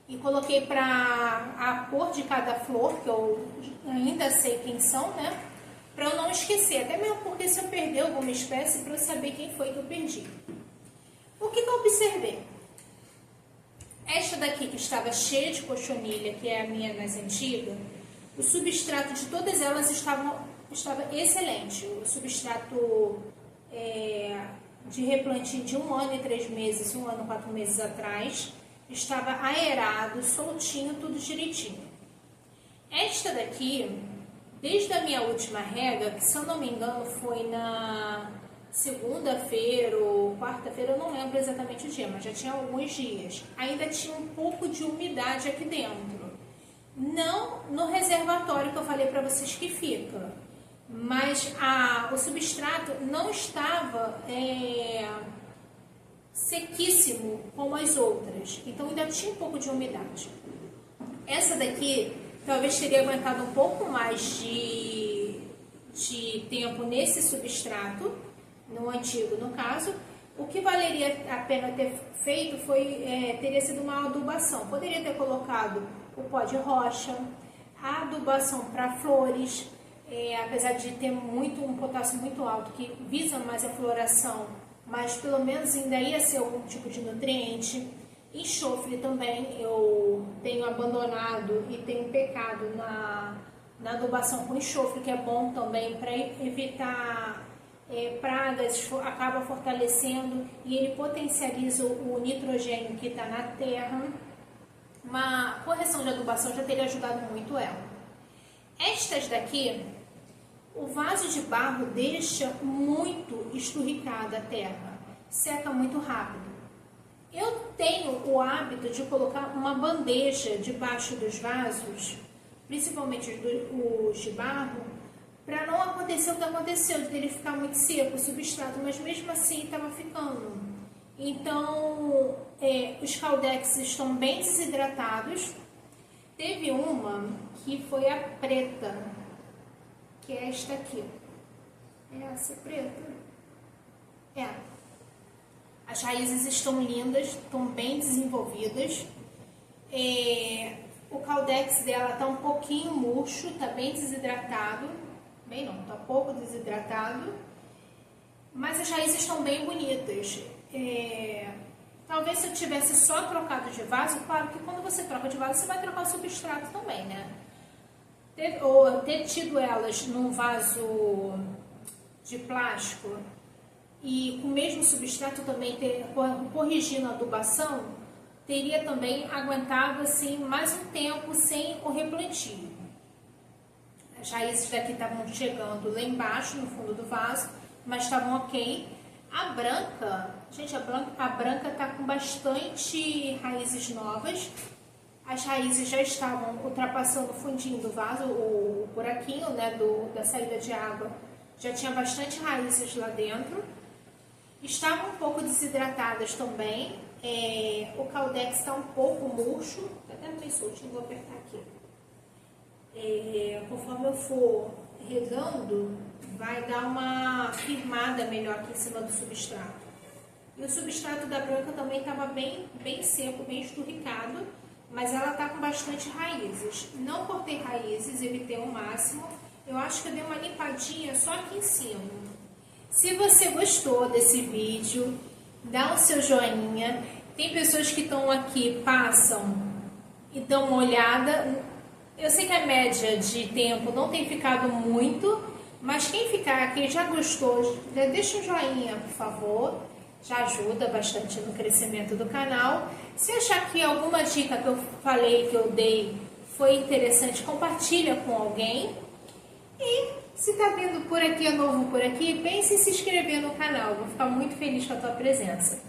E coloquei para a cor de cada flor, que eu ainda sei quem são, né? Para eu não esquecer, até mesmo porque se eu perder alguma espécie, para eu saber quem foi que eu perdi. O que eu observei? Esta daqui, que estava cheia de cochonilha, que é a minha mais antiga, o substrato de todas elas estava excelente. O substrato de replantio de 1 ano e 3 meses, 1 ano e 4 meses atrás, estava aerado, soltinho, tudo direitinho. Esta daqui, desde a minha última rega, que se eu não me engano foi na segunda-feira ou quarta-feira, eu não lembro exatamente o dia, mas já tinha alguns dias, ainda tinha um pouco de umidade aqui dentro. Não no reservatório que eu falei para vocês que fica, mas o substrato não estava sequíssimo como as outras, então ainda tinha um pouco de umidade. Essa daqui talvez teria aguentado um pouco mais de tempo nesse substrato, no antigo no caso. O que valeria a pena ter feito teria sido uma adubação. Poderia ter colocado o pó de rocha, a adubação para flores, apesar de ter um potássio muito alto, que visa mais a floração, mas pelo menos ainda ia ser algum tipo de nutriente. Enxofre também, eu tenho abandonado e tenho pecado na adubação com enxofre, que é bom também para evitar pragas, acaba fortalecendo e ele potencializa o nitrogênio que está na terra. Uma correção de adubação já teria ajudado muito ela. Estas daqui, o vaso de barro deixa muito esturricada a terra, seca muito rápido. Eu tenho o hábito de colocar uma bandeja debaixo dos vasos, principalmente os de barro, para não acontecer o que aconteceu, de ele ficar muito seco, o substrato, mas mesmo assim estava ficando. Então, os caldex estão bem desidratados. Teve uma que foi a preta, que é esta aqui. É essa preta? As raízes estão lindas, estão bem desenvolvidas. O caldex dela está um pouquinho murcho, está bem desidratado. Bem não, está pouco desidratado. Mas as raízes estão bem bonitas. Talvez se eu tivesse só trocado de vaso, claro que quando você troca de vaso, você vai trocar o substrato também, né? Ou ter tido elas num vaso de plástico e com o mesmo substrato também corrigindo a adubação, teria também aguentado assim mais um tempo sem o replantio. As raízes daqui estavam chegando lá embaixo, no fundo do vaso, mas estavam ok. A branca, gente, a branca tá com bastante raízes novas. As raízes já estavam ultrapassando o fundinho do vaso, o buraquinho, né, da saída de água. Já tinha bastante raízes lá dentro. Estavam um pouco desidratadas também. O caldex está um pouco murcho. Está até meio soltinho, vou apertar aqui. Conforme eu for regando, vai dar uma firmada melhor aqui em cima do substrato. E o substrato da branca também estava bem seco, bem esturricado, mas ela está com bastante raízes. Não cortei raízes, evitei o máximo. Eu acho que eu dei uma limpadinha só aqui em cima. Se você gostou desse vídeo, dá o seu joinha. Tem pessoas que estão aqui, passam e dão uma olhada. Eu sei que a média de tempo não tem ficado muito, mas quem ficar aqui já gostou, deixa um joinha, por favor. Já ajuda bastante no crescimento do canal. Se achar que alguma dica que eu falei, que eu dei, foi interessante, compartilha com alguém. E se tá vindo por aqui, é novo por aqui, pense em se inscrever no canal. Vou ficar muito feliz com a tua presença.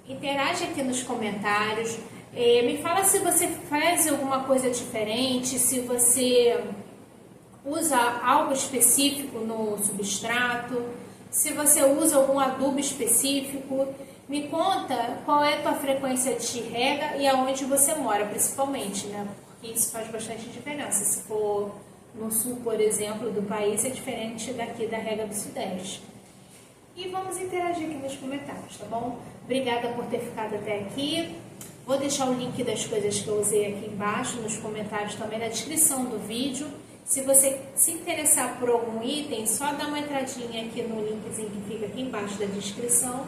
Interage aqui nos comentários. Me fala se você faz alguma coisa diferente, se você usa algo específico no substrato, se você usa algum adubo específico. Me conta qual é a tua frequência de rega e aonde você mora, principalmente, né? Porque isso faz bastante diferença. Se for no sul, por exemplo, do país, é diferente daqui da rega do Sudeste. E vamos interagir aqui nos comentários, tá bom? Obrigada por ter ficado até aqui. Vou deixar o link das coisas que eu usei aqui embaixo, nos comentários também, na descrição do vídeo. Se você se interessar por algum item, só dá uma entradinha aqui no linkzinho que fica aqui embaixo da descrição.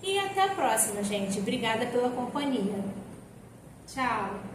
E até a próxima, gente. Obrigada pela companhia. Tchau!